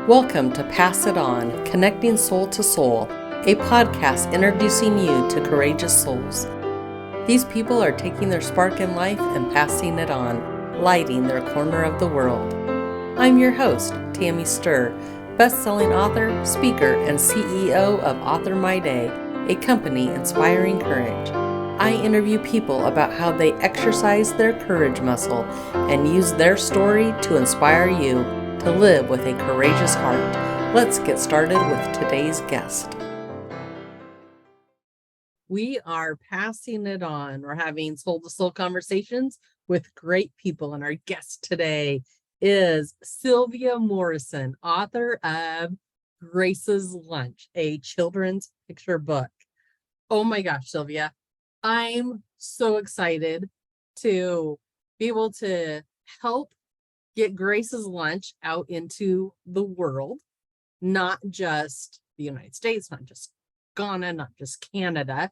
Welcome to Pass It On, Connecting Soul to Soul, a podcast introducing you to courageous souls. These people are taking their spark in life and passing it on, lighting their corner of the world. I'm your host, Tammy Stuhr, best-selling author, speaker, and CEO of Author My Day, a company inspiring courage. I interview people about how they exercise their courage muscle and use their story to inspire you to live with a courageous heart. Let's get started with today's guest. We are passing it on. We're having soul-to-soul conversations with great people, and our guest today is Sylvia Morrison, author of Grace's Lunch, a children's picture book. Oh my gosh, Sylvia, I'm so excited to be able to help get Grace's Lunch out into the world, not just the United States, not just Ghana, not just Canada,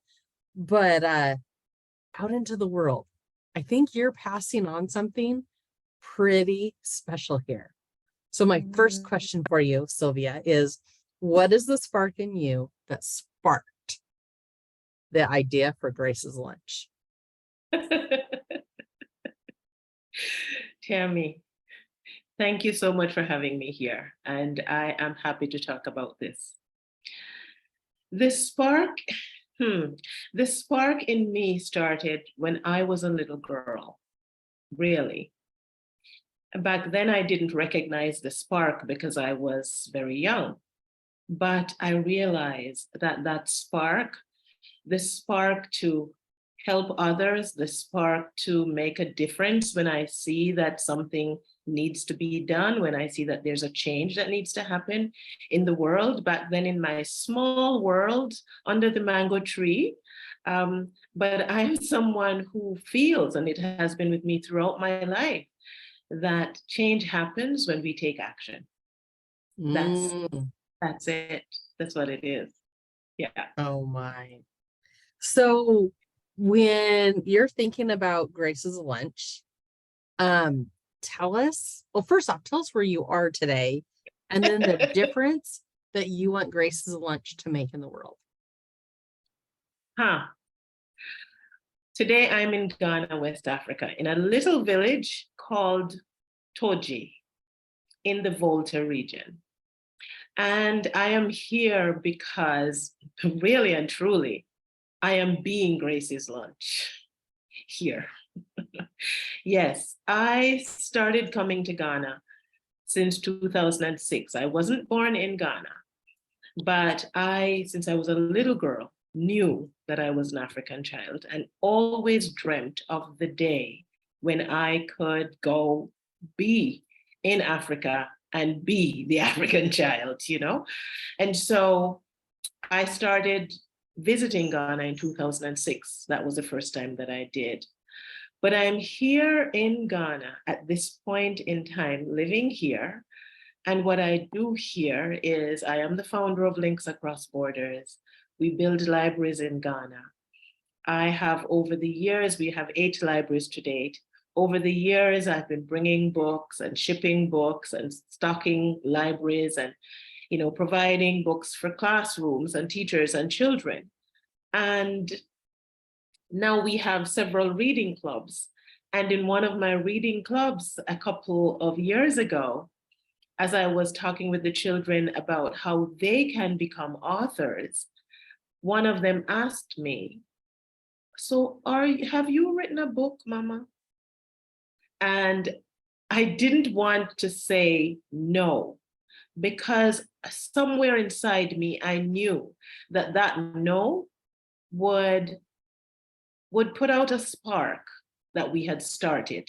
but out into the world. I think you're passing on something pretty special here. So my first question for you, Sylvia, is what is the spark in you that sparked the idea for Grace's Lunch? Tammy, thank you so much for having me here, and I am happy to talk about this. The spark in me started when I was a little girl, really. Back then, I didn't recognize the spark because I was very young, but I realized that the spark to help others, the spark to make a difference when I see that something needs to be done, when I see that there's a change that needs to happen in the world. Back then in my small world under the mango tree, but I'm someone who feels, and it has been with me throughout my life, that change happens when we take action. That's it. That's what it is. Yeah. Oh my. So when you're thinking about Grace's Lunch, tell us where you are today, and then the difference that you want Grace's Lunch to make in the world. Today I'm in Ghana, West Africa, in a little village called Toji in the Volta region. And I am here because really and truly, I am being Grace's Lunch here. Yes, I started coming to Ghana since 2006. I wasn't born in Ghana, but since I was a little girl, knew that I was an African child and always dreamt of the day when I could go be in Africa and be the African child, And so I started visiting Ghana in 2006. That was the first time that I did. But I'm here in Ghana at this point in time, living here. And what I do here is I am the founder of Links Across Borders. We build libraries in Ghana. I have, over the years, we have 8 libraries to date. Over the years, I've been bringing books and shipping books and stocking libraries and, providing books for classrooms and teachers and children. And now we have several reading clubs. And in one of my reading clubs a couple of years ago, as I was talking with the children about how they can become authors, one of them asked me, "So have you written a book, Mama?" And I didn't want to say no, because somewhere inside me, I knew that no would put out a spark that we had started.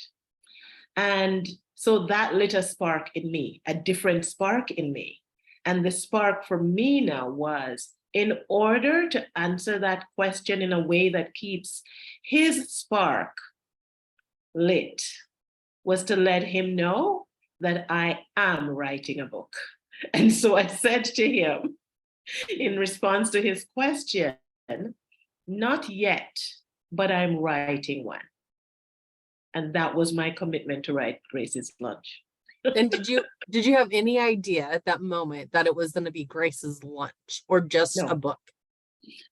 And so that lit a spark in me, a different spark in me. And the spark for me now was, in order to answer that question in a way that keeps his spark lit, was to let him know that I am writing a book. And so I said to him, in response to his question, "Not yet, but I'm writing one." And that was my commitment to write Grace's Lunch. And did you have any idea at that moment that it was going to be Grace's lunch or just a No, book?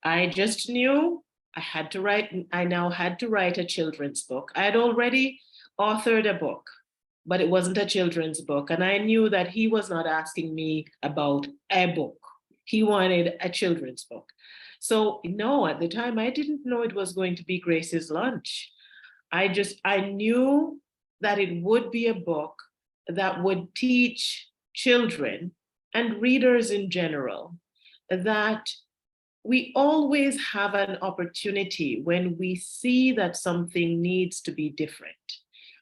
I just knew I now had to write a children's book. I had already authored a book, but it wasn't a children's book. And I knew that he was not asking me about a book. He wanted a children's book. So no, at the time I didn't know it was going to be Grace's lunch. I knew that it would be a book that would teach children and readers in general that we always have an opportunity when we see that something needs to be different.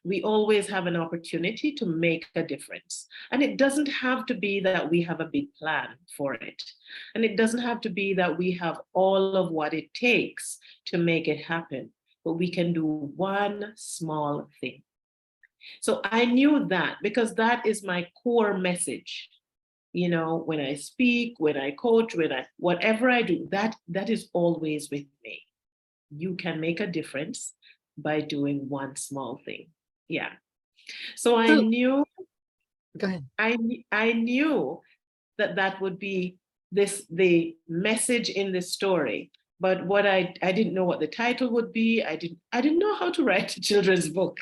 We always have an opportunity to make a difference. And it doesn't have to be that we have a big plan for it. And it doesn't have to be that we have all of what it takes to make it happen, but we can do one small thing. So I knew that because that is my core message. You know, when I speak, when I coach, whatever I do, that is always with me. You can make a difference by doing one small thing. Yeah. So I So knew go ahead. I knew that that would be the message in this story. But what I didn't know what the title would be. I didn't know how to write a children's book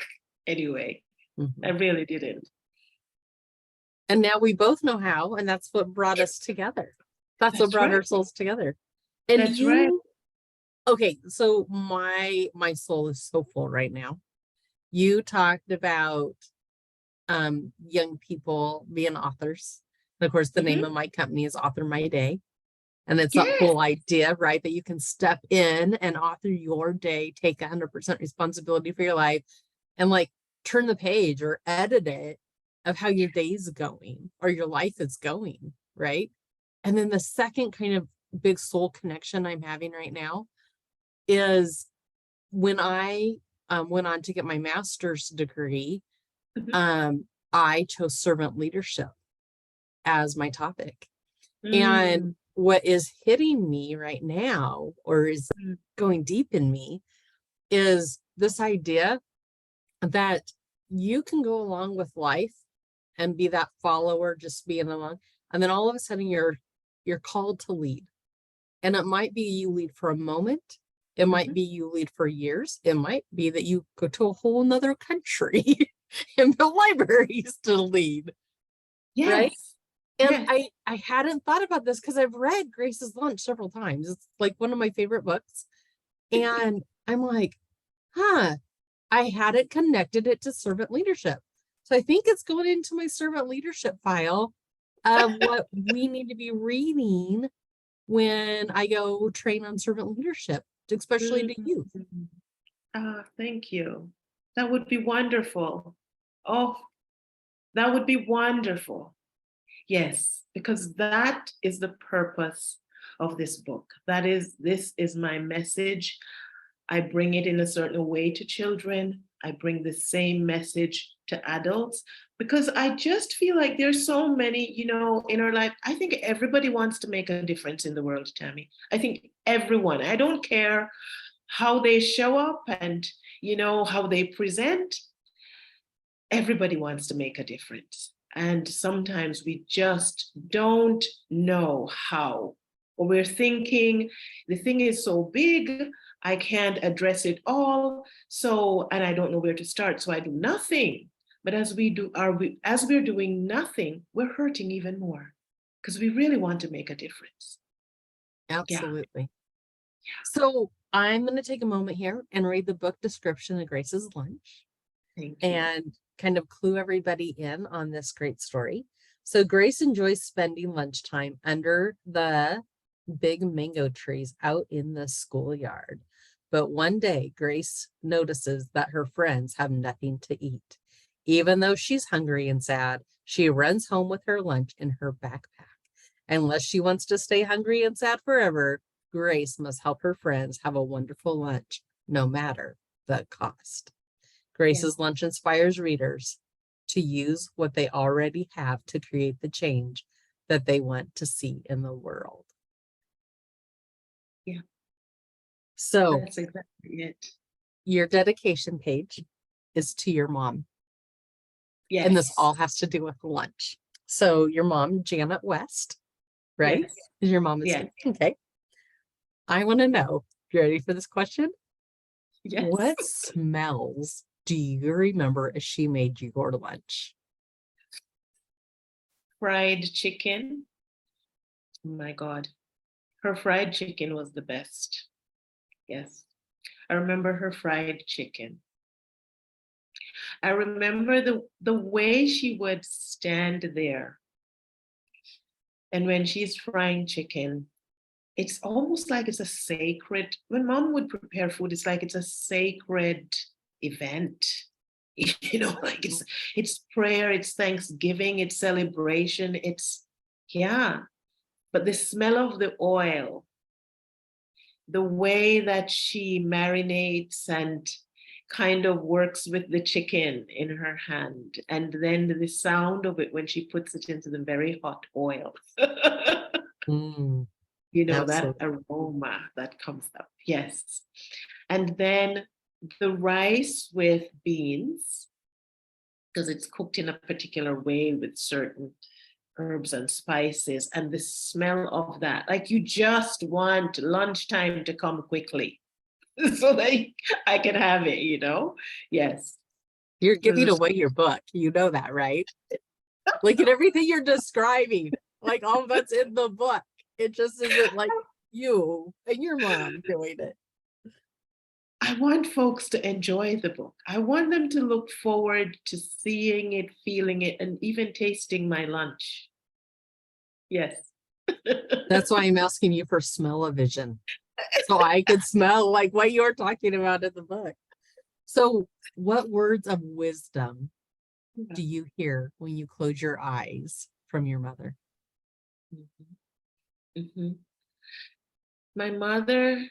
anyway. I really didn't. And now we both know how, and that's what brought us together. That's what That's brought right. our souls together. And That's right. okay, so my soul is so full right now. You talked about young people being authors. And of course, the name of my company is Author My Day. And it's that Yes. whole idea, right? That you can step in and author your day, take 100% responsibility for your life, and like turn the page or edit it of how your day's going or your life is going, right? And then the second kind of big soul connection I'm having right now is when I went on to get my master's degree, I chose servant leadership as my topic. And what is hitting me right now, or is going deep in me, is this idea that you can go along with life and be that follower, just being along, and then all of a sudden you're called to lead. And it might be you lead for a moment. It might be you lead for years. It might be that you go to a whole nother country and build libraries to lead. Yes. Right. And Yes. I hadn't thought about this because I've read Grace's Lunch several times. It's like one of my favorite books. And I'm like, I hadn't connected it to servant leadership. So I think it's going into my servant leadership file of what we need to be reading when I go train on servant leadership, especially to youth. Thank you. That would be wonderful. Oh, that would be wonderful. Yes, because that is the purpose of this book. This is my message. I bring it in a certain way to children. I bring the same message to adults because I just feel like there's so many, in our life. I think everybody wants to make a difference in the world, Tammy. I think everyone. I don't care how they show up and, how they present. Everybody wants to make a difference. And sometimes we just don't know how. Or we're thinking the thing is so big, I can't address it all. And I don't know where to start. So I do nothing. But as we're doing nothing, we're hurting even more because we really want to make a difference. Absolutely. Yeah. So I'm going to take a moment here and read the book description of Grace's Lunch. Thank you. And kind of clue everybody in on this great story. So Grace enjoys spending lunchtime under the big mango trees out in the schoolyard. But one day, Grace notices that her friends have nothing to eat. Even though she's hungry and sad, she runs home with her lunch in her backpack. Unless she wants to stay hungry and sad forever, Grace must help her friends have a wonderful lunch, no matter the cost. Grace's Lunch inspires readers to use what they already have to create the change that they want to see in the world. Yeah. So that's exactly it. Your dedication page is to your mom. And this Yes. all has to do with lunch. So your mom, Janet West, right? Yes. Is your mom is Yes. okay. I want to know, you ready for this question? Yes. What smells do you remember as she made you your lunch? Fried chicken. Oh my God. Her fried chicken was the best. Yes. I remember her fried chicken. I remember the way she would stand there. And when she's frying chicken, it's almost like it's a sacred, when mom would prepare food, it's like it's a sacred event. Like it's prayer, it's thanksgiving, it's celebration, it's yeah. But the smell of the oil, the way that she marinates and kind of works with the chicken in her hand, and then the sound of it when she puts it into the very hot oil. Mm, That absolutely. aroma that comes up. Yes. And then the rice with beans, because it's cooked in a particular way with certain herbs and spices, and the smell of that, like you just want lunchtime to come quickly so that I can have it. Yes. You're giving There's away your book. You know that, right? Like in everything you're describing, like all that's in the book. It just isn't like you and your mom doing it. I want folks to enjoy the book. I want them to look forward to seeing it, feeling it, and even tasting my lunch. Yes. That's why I'm asking you for smell-o-vision. So I could smell like what you're talking about in the book. So what words of wisdom do you hear when you close your eyes from your mother? Mm-hmm. Mm-hmm. My mother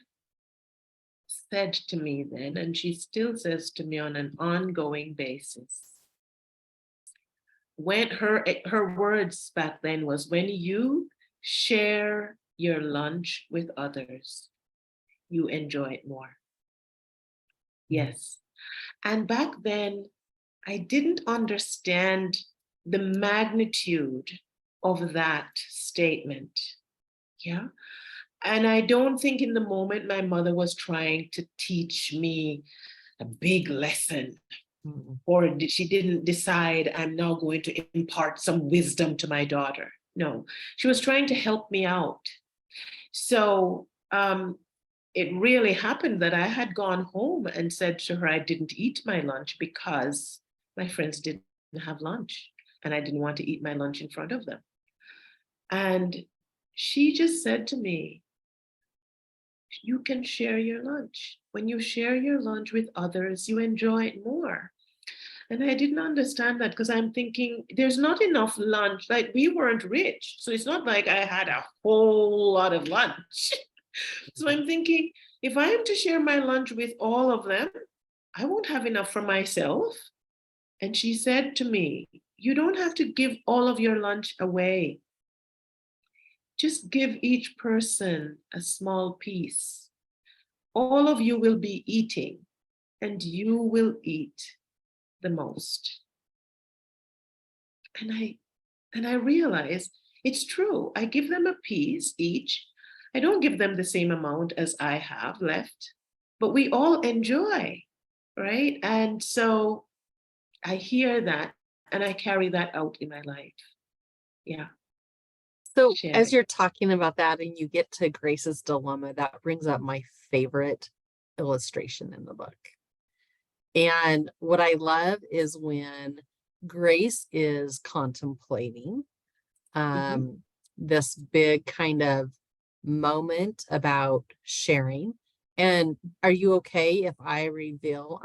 said to me then, and she still says to me on an ongoing basis, when her words back then was, when you share your lunch with others, you enjoy it more. Yes. And back then, I didn't understand the magnitude of that statement. Yeah. And I don't think in the moment my mother was trying to teach me a big lesson, or she didn't decide I'm now going to impart some wisdom to my daughter. No, she was trying to help me out. So it really happened that I had gone home and said to her I didn't eat my lunch because my friends didn't have lunch and I didn't want to eat my lunch in front of them. And she just said to me, you can share your lunch. When you share your lunch with others, you enjoy it more. And I didn't understand that because I'm thinking there's not enough lunch. Like we weren't rich. So it's not like I had a whole lot of lunch. So I'm thinking if I am to share my lunch with all of them, I won't have enough for myself. And she said to me, you don't have to give all of your lunch away. Just give each person a small piece. All of you will be eating, and you will eat the most. And I realized it's true. I give them a piece each. I don't give them the same amount as I have left, but we all enjoy, right? And so I hear that and I carry that out in my life. Yeah, So as sharing. you're talking about that and you get to Grace's dilemma, that brings up my favorite illustration in the book. And what I love is when Grace is contemplating Mm-hmm. this big kind of moment about sharing. And are you okay if I reveal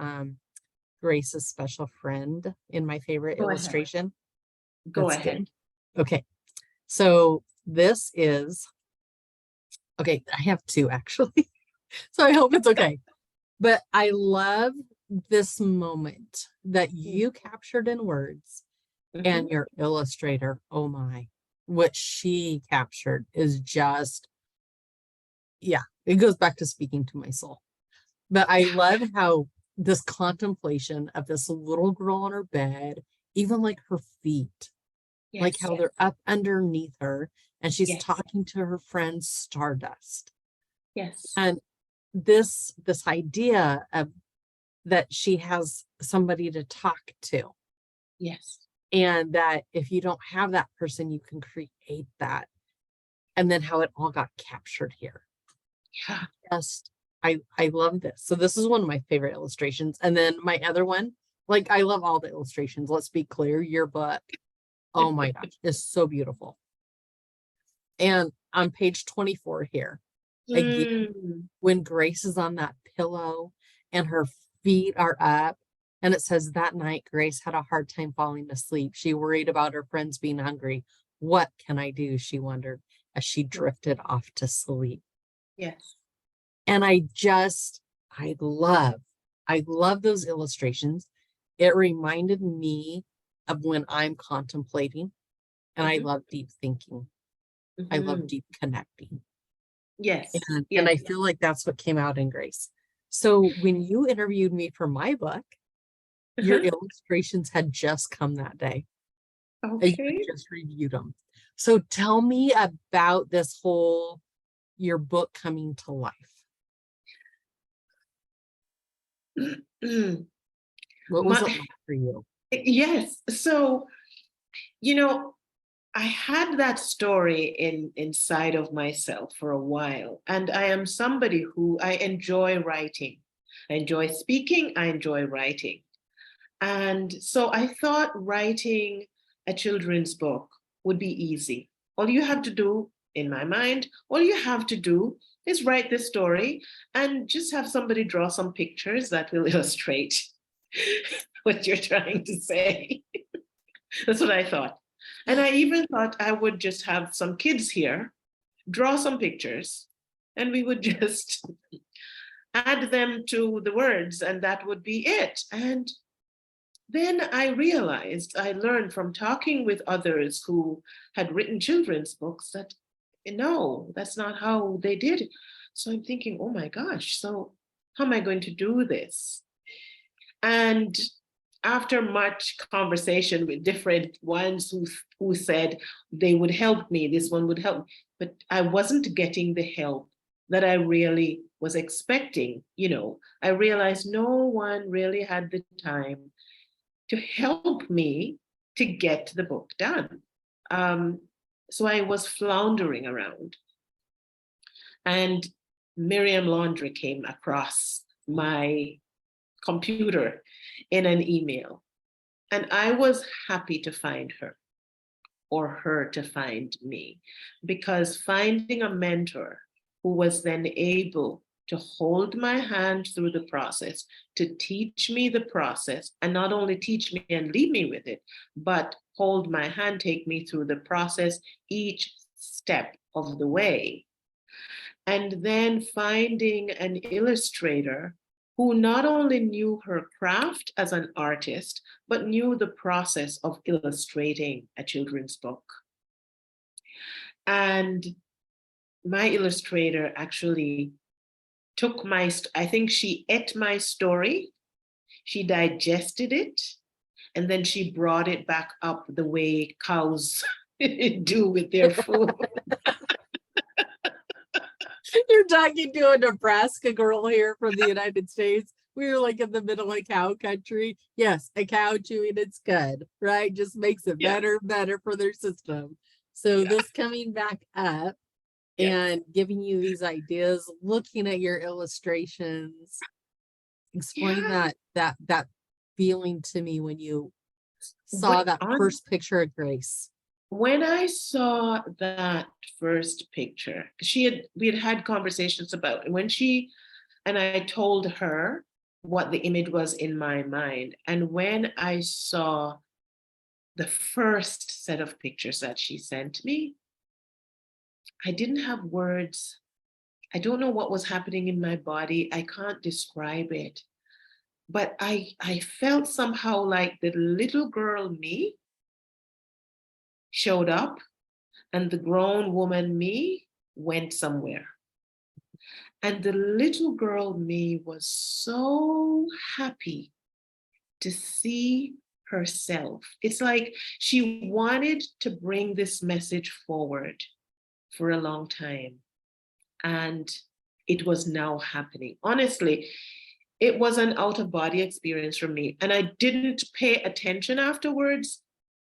Grace's special friend in my favorite Go ahead. illustration? Go That's ahead. good. Okay. So this is okay. I have two actually. So I hope it's okay. But I love this moment that you captured in words and Mm-hmm. your illustrator. Oh my, what she captured is just, yeah, it goes back to speaking to my soul. But I love how this contemplation of this little girl on her bed even like her feet, like Yes. how they're up underneath her and she's Yes. talking to her friend Stardust. Yes. And this idea of that she has somebody to talk to, Yes. and that if you don't have that person, you can create that. And then how it all got captured here. Yeah. Just I love this. So this is one of my favorite illustrations. And then my other one, like I love all the illustrations. Let's be clear, your book, oh my gosh, is so beautiful. And on page 24 here, again, Mm. when Grace is on that pillow and her feet are up, and it says that night Grace had a hard time falling asleep. She worried about her friends being hungry. What can I do? She wondered as she drifted off to sleep. Yes. And I love those illustrations. It reminded me of when I'm contemplating, and I Mhm. love deep thinking. I love Mhm. deep connecting. Yes. And Yes. I feel like that's what came out in Grace. So when you interviewed me for my book, your Uh-huh. illustrations had just come that day. And you had Okay. just reviewed them. So tell me about this whole your book coming to life. What was it My, like for you? yes. So, you know, I had that story inside of myself for a while, and I am somebody who I enjoy writing. I enjoy speaking, I enjoy writing. And so I thought writing a children's book would be easy. All you have to do, in my mind, all you have to do is write the story and just have somebody draw some pictures that will illustrate what you're trying to say. That's what I thought. And I even thought I would just have some kids here draw some pictures and we would just add them to the words and that would be it. And then I realized, I learned from talking with others who had written children's books that no, that's not how they did it. So I'm thinking, oh my gosh, so how am I going to do this? And after much conversation with different ones who said they would help me, this one would help me, but I wasn't getting the help that I really was expecting. I realized no one really had the time to help me to get the book done. Um, so I was floundering around, and Miriam Laundrie came across my computer in an email. And I was happy to find her or her to find me, because finding a mentor who was then able to hold my hand through the process, to teach me the process, and not only teach me and leave me with it, but hold my hand, take me through the process each step of the way. And then finding an illustrator who not only knew her craft as an artist, but knew the process of illustrating a children's book. And my illustrator actually took I think she ate my story, she digested it, and then she brought it back up the way cows do with their food. You're talking to a Nebraska girl here from the United States. We were like in the middle of cow country. Yes, a cow chewing its cud, right? Just makes it Yeah, better for their system. So yeah, this coming back up yes. and giving you these ideas, looking at your illustrations, explain Yeah. that feeling to me when you saw But that first picture of Grace. when I saw that first picture, we had conversations about it. And I told her what the image was in my mind. And when I saw the first set of pictures that she sent me, I didn't have words. I don't know what was happening in my body. I can't describe it. But I felt somehow like the little girl me showed up and the grown woman me went somewhere. And the little girl me was so happy to see herself. It's like she wanted to bring this message forward for a long time. And it was now happening. Honestly, it was an out of body experience for me. And I didn't pay attention afterwards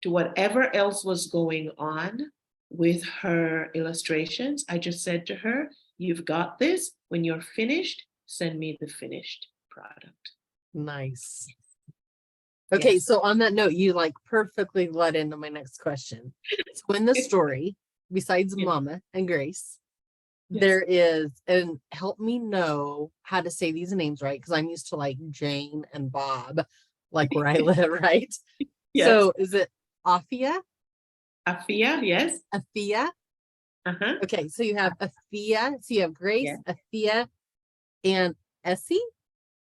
to whatever else was going on with her illustrations. I just said to her, you've got this. When you're finished, send me the finished product. Nice. Okay, Yes. so on that note, you like perfectly led into my next question. So in the story, besides Yes. Mama and Grace, Yes. there is, and help me know how to say these names right, because I'm used to like Jane and Bob, like where I live, right? Yes. So is it Afia? Afia, yes. Afia? Uh-huh. Okay, so you have Afia, so you have Grace, Yes. Afia, and Essie?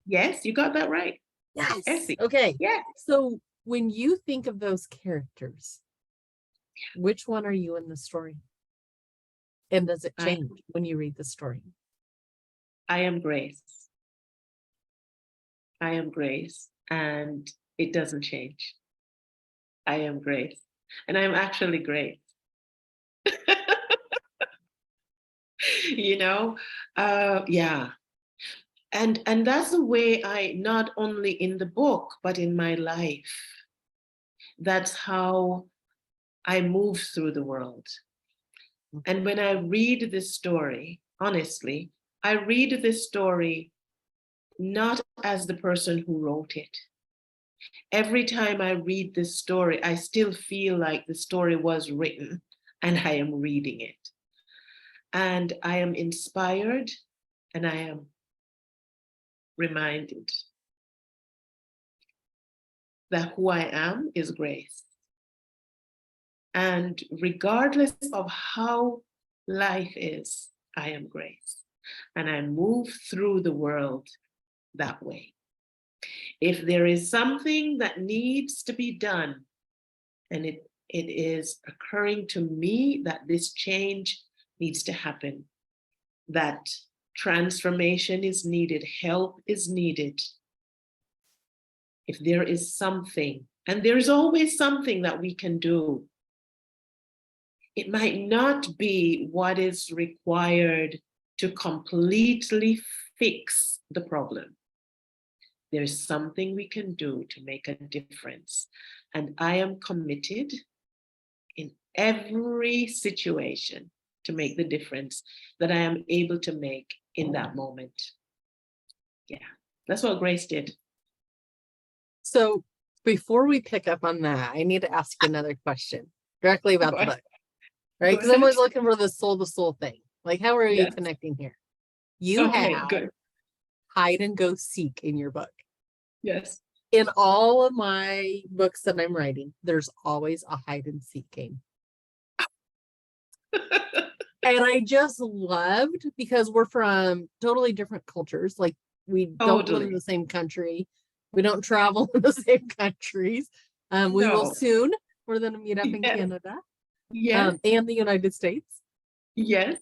Yes, you got that right. Yes. Essie. Okay. Yeah. So when you think of those characters, which one are you in the story? And does it change when you read the story? I am Grace. I am Grace, and it doesn't change. I am Grace, and I'm actually Grace. You know, yeah. And that's the way I, not only in the book, but in my life. That's how I move through the world. And when I read this story, honestly, I read this story not as the person who wrote it. Every time I read this story, I still feel like the story was written and I am reading it. And I am inspired and I am reminded that who I am is Grace. And regardless of how life is, I am Grace. And I move through the world that way. If there is something that needs to be done, and it is occurring to me that this change needs to happen, that transformation is needed, help is needed. If there is something, and there's always something that we can do, it might not be what is required to completely fix the problem. There's something we can do to make a difference. And I am committed in every situation to make the difference that I am able to make in that moment. Yeah, that's what Grace did. So before we pick up on that, I need to ask you another question directly about the book, right? Because I'm always looking for the soul-to-soul thing. Like, how are you connecting here? You have hide and go seek in your book. Yes. In all of my books that I'm writing, there's always a hide and seek game. And I just loved, because we're from totally different cultures. Like, we don't live in the same country. We don't travel in the same countries. We will soon. We're going to meet up in Canada. Yes. And the United States. Yes.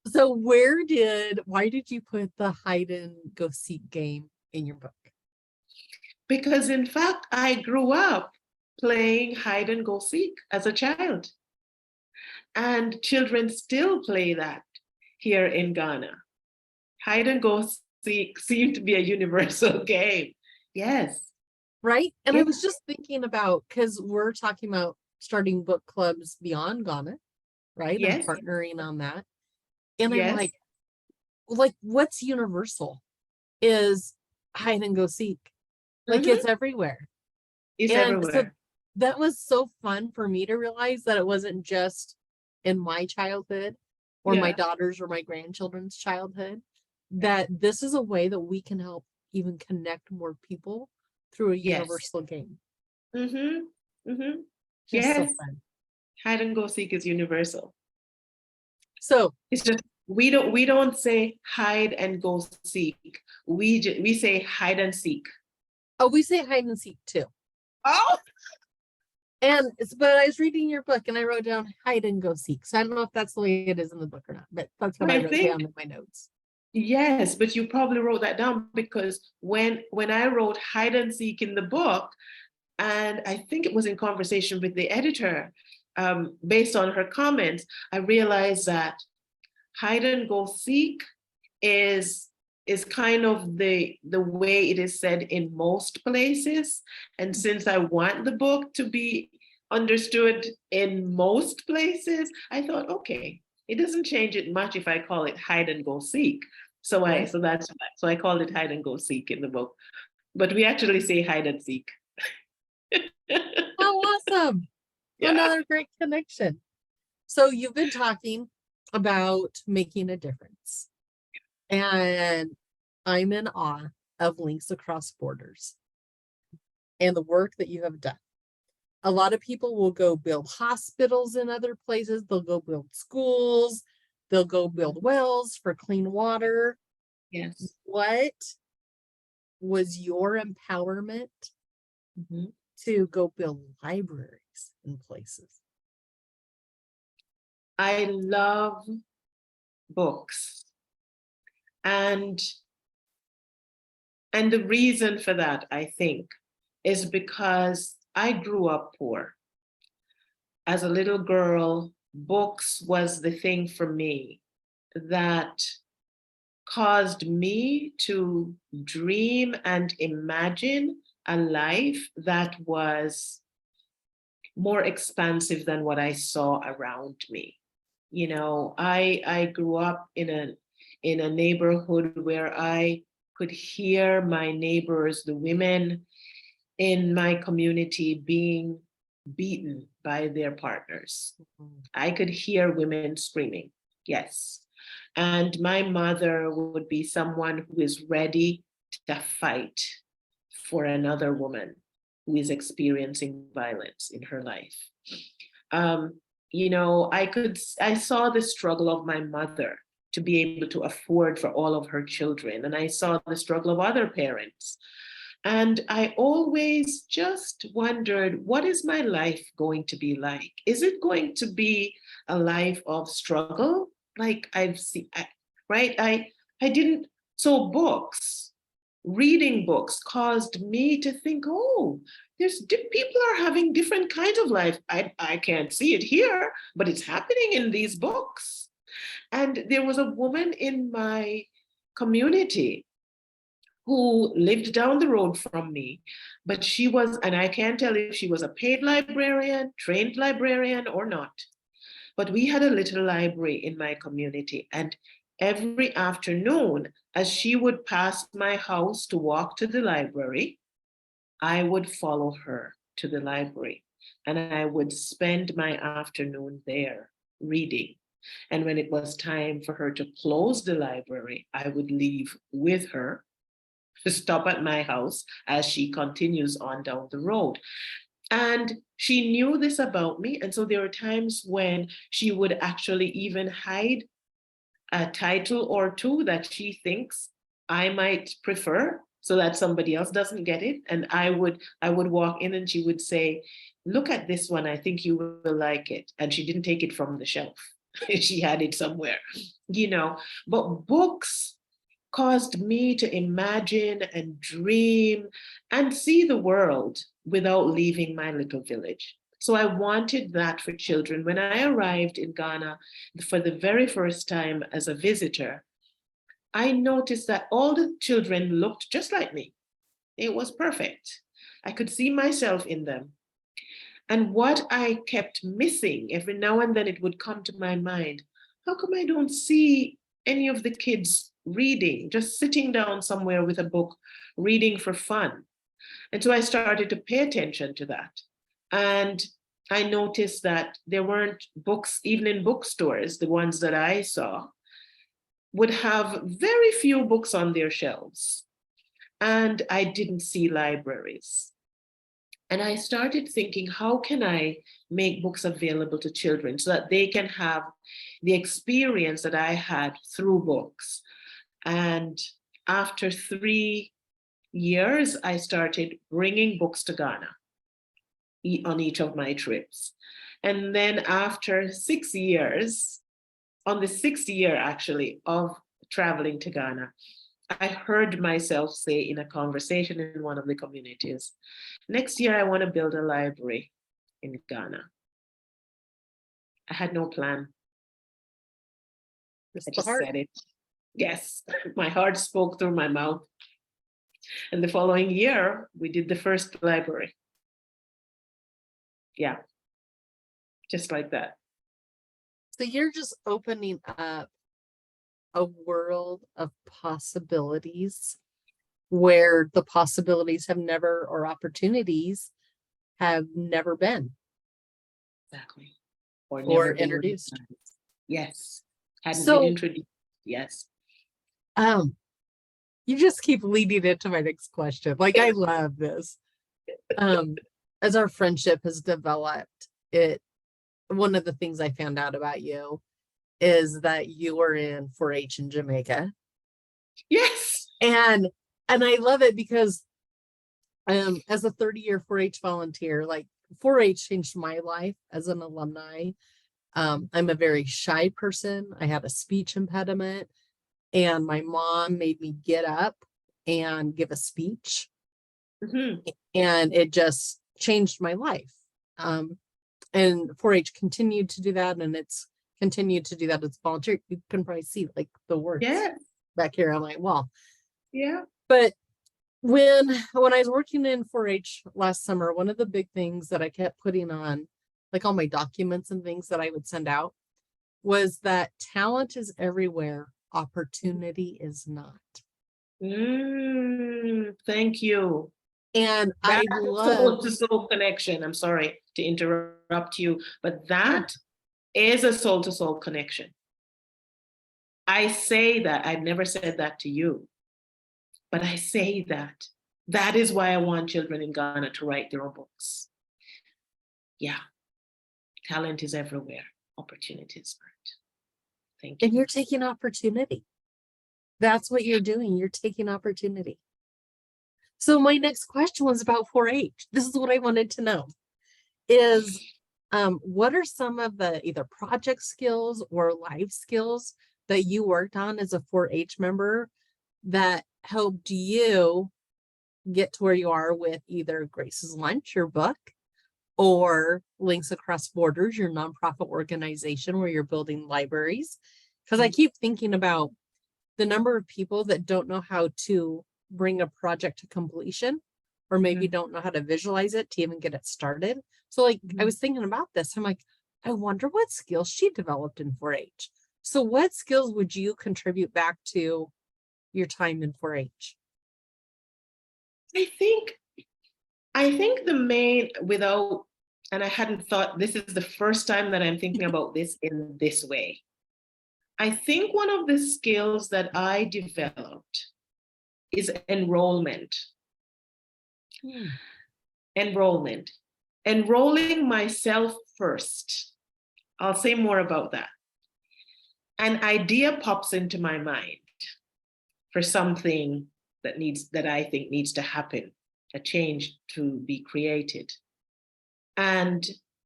So why did you put the hide and go seek game in your book? Because in fact, I grew up playing hide and go seek as a child. And children still play that here in Ghana. Hide and go seek seemed to be a universal game. Yes. Right. And I was just thinking about, because we're talking about starting book clubs beyond Ghana, right? Yes. And partnering on that. And I'm like, what's universal is hide and go seek. Like, it's everywhere. It's everywhere. So that was so fun for me to realize that it wasn't just in my childhood or my daughter's or my grandchildren's childhood, that this is a way that we can help even connect more people through a universal game. Just so fun. Hide and go seek is universal. So it's just we don't say hide and go seek. We say hide and seek. Oh, we say hide and seek too. Oh. But I was reading your book and I wrote down hide and go seek. So I don't know if that's the way it is in the book or not, but that's what I wrote down in my notes. Yes, but you probably wrote that down because when I wrote hide and seek in the book, And I think it was in conversation with the editor, based on her comments, I realized that hide and go seek is kind of the way it is said in most places. And since I want the book to be understood in most places, I thought, okay, it doesn't change it much if I call it hide and go seek. So Yeah. so I called it hide and go seek in the book. But we actually say hide and seek. How awesome. Yeah. Another great connection. So you've been talking about making a difference. And I'm in awe of Links Across Borders and the work that you have done. A lot of people will go build hospitals in other places. They'll go build schools. They'll go build wells for clean water. Yes. What was your empowerment Mm-hmm. to go build libraries in places? I love books. And the reason for that, I think, is because I grew up poor. As a little girl, books was the thing for me that caused me to dream and imagine a life that was more expansive than what I saw around me. You know, I grew up in a neighborhood where I could hear my neighbors, the women in my community, being beaten by their partners. I could hear women screaming, yes. And my mother would be someone who is ready to fight for another woman who is experiencing violence in her life. You know, I saw the struggle of my mother to be able to afford for all of her children. And I saw the struggle of other parents. And I always just wondered, what is my life going to be like? Is it going to be a life of struggle? Like I've seen, right? I didn't, so books, reading books caused me to think, oh, people are having different kinds of life. I can't see it here, but it's happening in these books. And there was a woman in my community who lived down the road from me, but she was, and I can't tell if she was a paid librarian, trained librarian, or not. But we had a little library in my community, and every afternoon, as she would pass my house to walk to the library, I would follow her to the library, and I would spend my afternoon there reading. And when it was time for her to close the library, I would leave with her to stop at my house as she continues on down the road. And she knew this about me. And so there were times when she would actually even hide a title or two that she thinks I might prefer so that somebody else doesn't get it. And I would walk in and she would say, look at this one, I think you will like it. And she didn't take it from the shelf. She had it somewhere, you know. But books caused me to imagine and dream and see the world without leaving my little village. So I wanted that for children. When I arrived in Ghana for the very first time as a visitor, I noticed that all the children looked just like me. It was perfect. I could see myself in them. And what I kept missing, every now and then it would come to my mind, how come I don't see any of the kids reading, just sitting down somewhere with a book, reading for fun? And so I started to pay attention to that. And I noticed that there weren't books, even in bookstores, the ones that I saw, would have very few books on their shelves. And I didn't see libraries. And I started thinking, how can I make books available to children so that they can have the experience that I had through books? And after 3 years, I started bringing books to Ghana on each of my trips. And then after 6 years, on the 6th year actually of traveling to Ghana, I heard myself say in a conversation in one of the communities, next year I want to build a library in Ghana. I had no plan. I just said it. Yes, my heart spoke through my mouth. And the following year, we did the first library. Yeah, just like that. So you're just opening up a world of possibilities where the possibilities have never, or opportunities have never been. Exactly. Or introduced. Yes. Hadn't been introduced. Yes. You just keep leading into my next question. Like, I love this. As our friendship has developed, one of the things I found out about you is that you were in 4-H in Jamaica. Yes. And I love it because as a 30-year 4-H volunteer, like 4-H changed my life as an alumni. I'm a very shy person. I had a speech impediment, and my mom made me get up and give a speech. Mm-hmm. And it just changed my life. And 4-H continued to do that, and it's continued to do that as volunteer. You can probably see like the words back here on my wall. Yeah. But when I was working in 4-H last summer, one of the big things that I kept putting on, like all my documents and things that I would send out, was that talent is everywhere, opportunity is not. Thank you. And that's I love Soul2Soul connection. I'm sorry to interrupt you, but that is a Soul2Soul connection. I say that, I've never said that to you, but I say that. That is why I want children in Ghana to write their own books. Yeah. Talent is everywhere. Opportunities aren't. Thank you. And you're taking opportunity. That's what you're doing. You're taking opportunity. So my next question was about 4-H. This is what I wanted to know is, what are some of the either project skills or life skills that you worked on as a 4-H member that helped you get to where you are with either Grace's Lunch, your book, or Links Across Borders, your nonprofit organization where you're building libraries? Because I keep thinking about the number of people that don't know how to bring a project to completion, or maybe don't know how to visualize it to even get it started. So like, I was thinking about this. I'm like, I wonder what skills she developed in 4-H. So what skills would you contribute back to your time in 4-H? I think the main, and I hadn't thought, this is the first time that I'm thinking about this in this way. I think one of the skills that I developed is enrollment. Enrolling myself first. I'll say more about that. An idea pops into my mind for something that I think needs to happen, a change to be created. And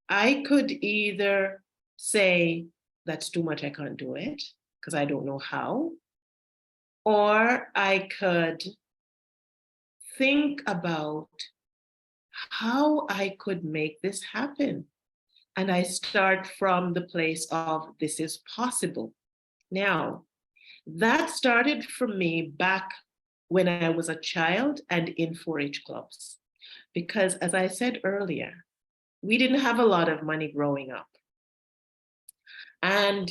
I could either say, that's too much, I can't do it, because I don't know how. Or I could think about how I could make this happen. And I start from the place of, this is possible. Now, that started for me back when I was a child and in 4-H clubs. Because as I said earlier, we didn't have a lot of money growing up. And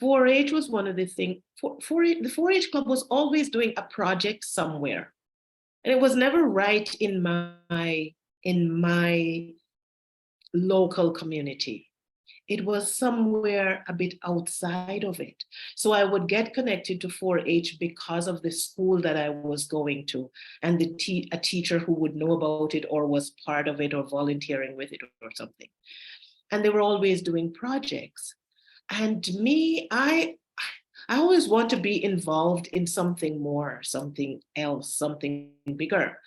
4-H was one of the things, the 4-H club was always doing a project somewhere. And it was never right in my local community. It was somewhere a bit outside of it. So I would get connected to 4-H because of the school that I was going to, and a teacher who would know about it or was part of it or volunteering with it or something. And they were always doing projects. And me, I always want to be involved in something more, something else, something bigger.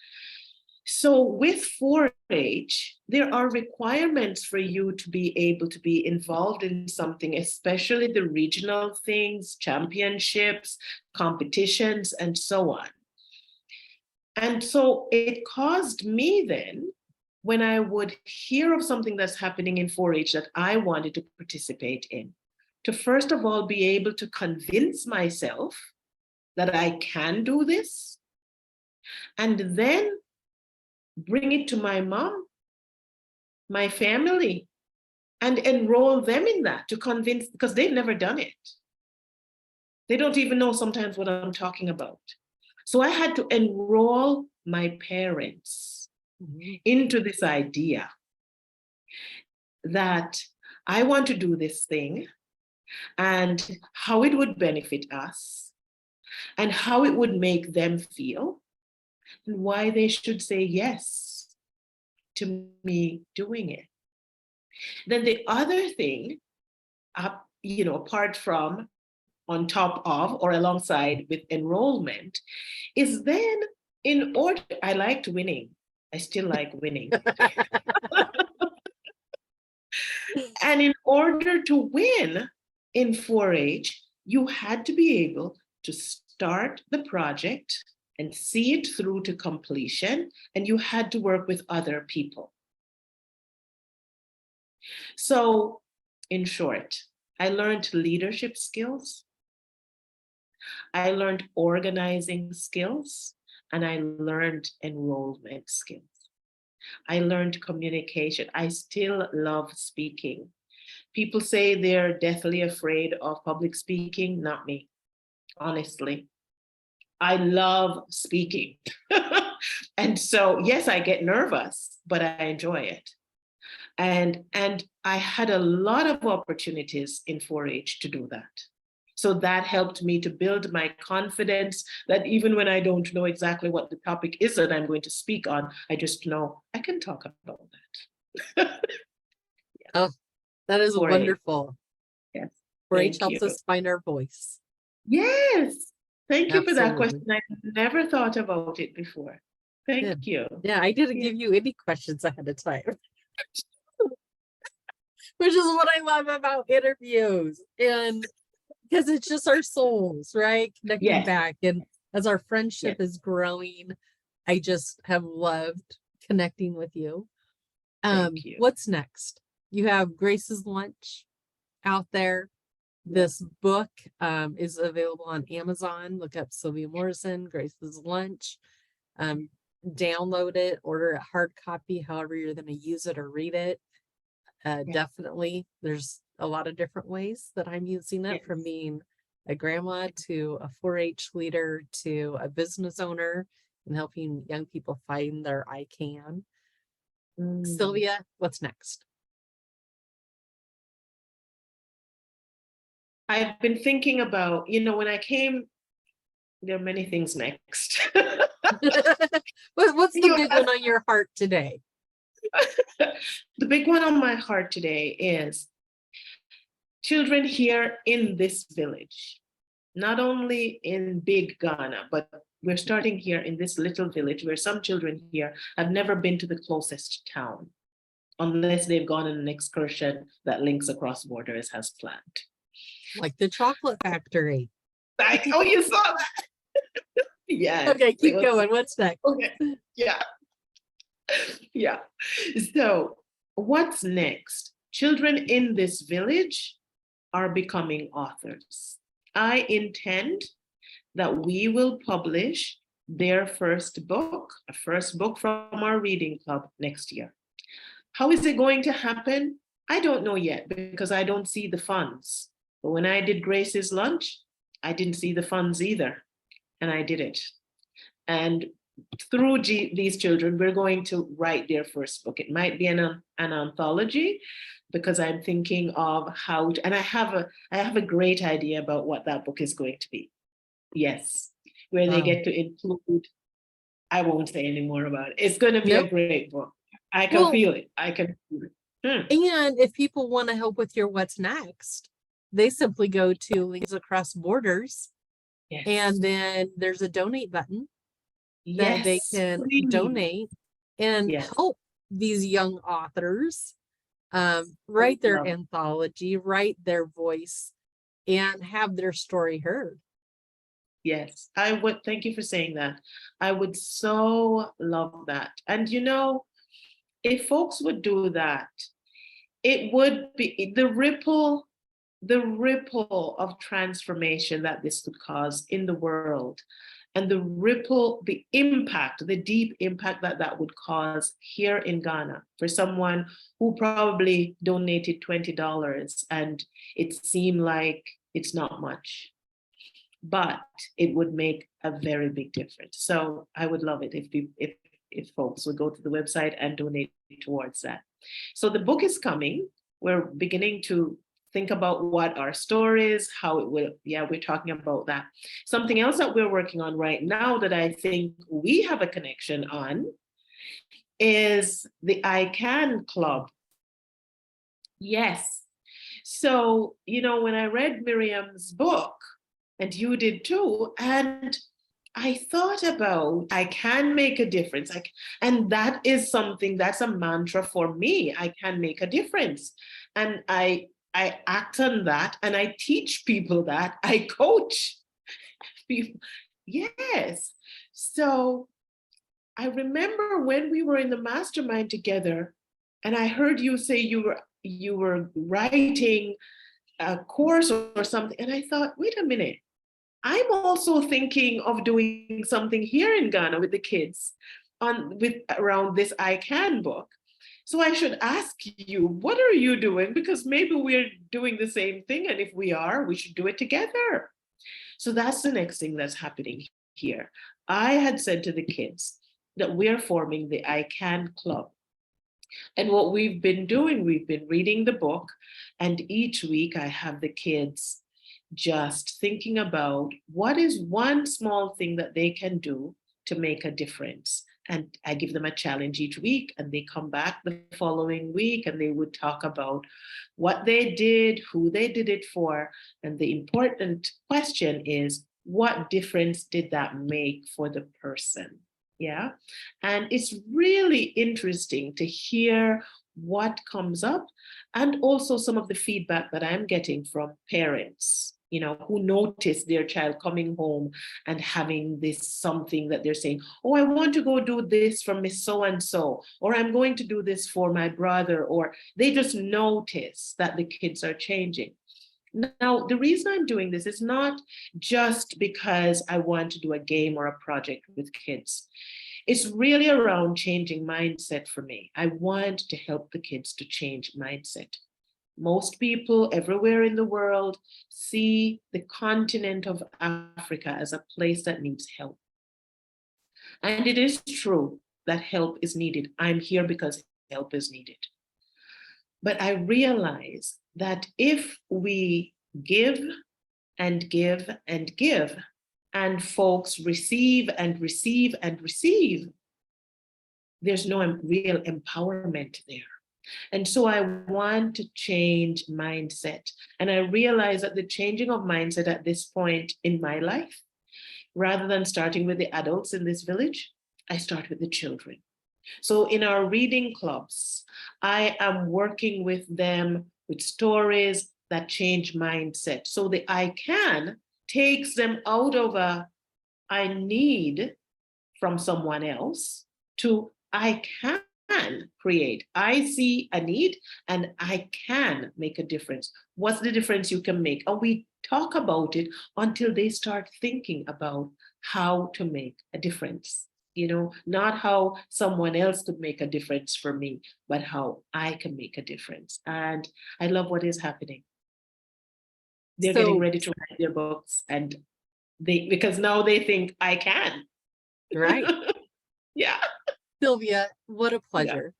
So with 4-H, there are requirements for you to be able to be involved in something, especially the regional things, championships, competitions, and so on. And so it caused me then, when I would hear of something that's happening in 4-H that I wanted to participate in, to first of all be able to convince myself that I can do this, and then bring it to my mom, my family, and enroll them in that to convince, because they've never done it. They don't even know sometimes what I'm talking about. So I had to enroll my parents into this idea that I want to do this thing and how it would benefit us and how it would make them feel and why they should say yes to me doing it. Then the other thing, apart from, on top of, or alongside with enrollment, is then in order, I liked winning. I still like winning. And in order to win in 4-H, you had to be able to start the project and see it through to completion, and you had to work with other people. So, in short, I learned leadership skills, I learned organizing skills, and I learned enrollment skills. I learned communication. I still love speaking. People say they're deathly afraid of public speaking. Not me, honestly. I love speaking. And so, yes, I get nervous, but I enjoy it. And I had a lot of opportunities in 4-H to do that. So that helped me to build my confidence that even when I don't know exactly what the topic is that I'm going to speak on, I just know I can talk about that. Oh, that is 4-H. wonderful. Yes. 4-H Thank helps you. us find our voice. Yes. Thank you for that Absolutely. question. I never thought about it before. Thank you. Yeah, I didn't give you any questions ahead of time. Which is what I love about interviews. And because it's just our souls, right? Connecting Yes. back. And as our friendship is growing, I just have loved connecting with you. Thank you. What's next? You have Grace's Lunch out there. This book is available on Amazon. Look up Sylvia Morrison, Grace's Lunch. Download it, order a hard copy, however you're going to use it or read it. Definitely, there's a lot of different ways that I'm using it, from being a grandma to a 4-H leader to a business owner and helping young people find their I can. Sylvia, what's next? I've been thinking about, when I came, there are many things next. What's the big one on your heart today? The big one on my heart today is children here in this village, not only in big Ghana, but we're starting here in this little village where some children here have never been to the closest town, unless they've gone on an excursion that Links Across Borders has planned. Like the chocolate factory. Oh, you saw that? Yeah. Okay, keep going. What's next? Okay. Yeah. So what's next? Children in this village are becoming authors. I intend that we will publish their first book, a first book from our reading club next year. How is it going to happen? I don't know yet, because I don't see the funds. But when I did Grace's Lunch, I didn't see the funds either, and I did it. And through these children, we're going to write their first book. It might be an anthology, because I'm thinking of how to, and I have a great idea about what that book is going to be. Yes, where they get to include, I won't say any more about it. It's going to be a great book. I can feel it. I can feel it. And if people want to help with your what's next, they simply go to Links Across Borders. And then there's a donate button that they can donate. and Yes. help these young authors write their Love. anthology, write their voice, and have their story heard. Yes, I would. Thank you for saying that. I would so love that. And if folks would do that, it would be the ripple of transformation that this could cause in the world, and the impact, the deep impact that that would cause here in Ghana for someone who probably donated $20 and it seemed like it's not much, but it would make a very big difference. So I would love it if folks would go to the website and donate towards that. So the book is coming. We're beginning to think about what our story is, how it will, yeah, we're talking about that. Something else that we're working on right now that I think we have a connection on is the I Can Club. Yes. So, when I read Miriam's book, and you did too, and I thought about I can make a difference. And that is something that's a mantra for me. I can make a difference. And I act on that and I teach people that. I coach people. Yes. So I remember when we were in the mastermind together, and I heard you say you were writing a course or something, and I thought, wait a minute, I'm also thinking of doing something here in Ghana with the kids around this I Can book. So I should ask you, what are you doing? Because maybe we're doing the same thing, and if we are, we should do it together. So that's the next thing that's happening here. I had said to the kids that we're forming the I Can Club. And what we've been doing, we've been reading the book, and each week I have the kids just thinking about what is one small thing that they can do to make a difference. And I give them a challenge each week, and they come back the following week and they would talk about what they did, who they did it for. And the important question is, what difference did that make for the person? Yeah. And it's really interesting to hear what comes up, and also some of the feedback that I'm getting from parents, who notice their child coming home and having this something that they're saying, oh, I want to go do this for Miss So-and-so, or I'm going to do this for my brother, or they just notice that the kids are changing. Now, the reason I'm doing this is not just because I want to do a game or a project with kids. It's really around changing mindset for me. I want to help the kids to change mindset. Most people everywhere in the world see the continent of Africa as a place that needs help. And it is true that help is needed. I'm here because help is needed. But I realize that if we give and give and give, and folks receive and receive and receive, there's no real empowerment there. And so I want to change mindset. And I realize that the changing of mindset at this point in my life, rather than starting with the adults in this village, I start with the children. So in our reading clubs, I am working with them with stories that change mindset. So the I can takes them out of I need from someone else to I can create. I see a need and I can make a difference. What's the difference you can make? And we talk about it until they start thinking about how to make a difference. Not how someone else could make a difference for me, but how I can make a difference. And I love what is happening. They're getting ready to write their books, and because now they think I can. Right. Yeah. Sylvia, what a pleasure.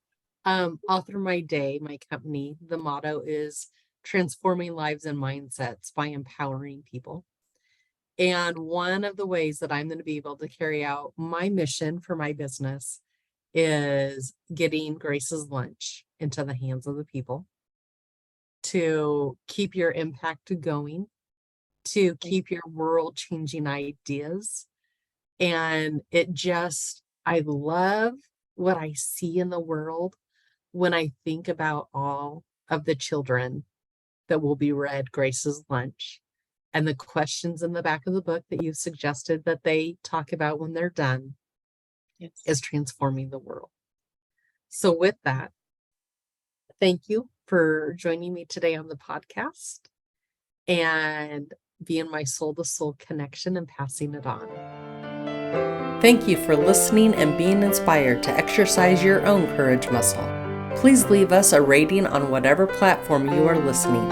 Author My Day, my company, the motto is transforming lives and mindsets by empowering people. And one of the ways that I'm going to be able to carry out my mission for my business is getting Grace's lunch into the hands of the people, to keep your impact going, to keep your world changing ideas. And I love what I see in the world when I think about all of the children that will be read Grace's Lunch and the questions in the back of the book that you've suggested that they talk about when they're done Yes. is transforming the world. So with that, thank you for joining me today on the podcast and being my soul-to-soul connection and passing it on. Thank you for listening and being inspired to exercise your own courage muscle. Please leave us a rating on whatever platform you are listening.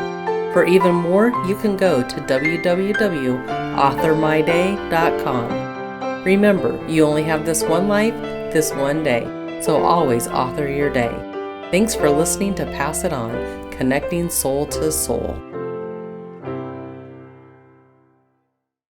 For even more, you can go to www.authormyday.com. Remember, you only have this one life, this one day, so always author your day. Thanks for listening to Pass It On, connecting soul to soul.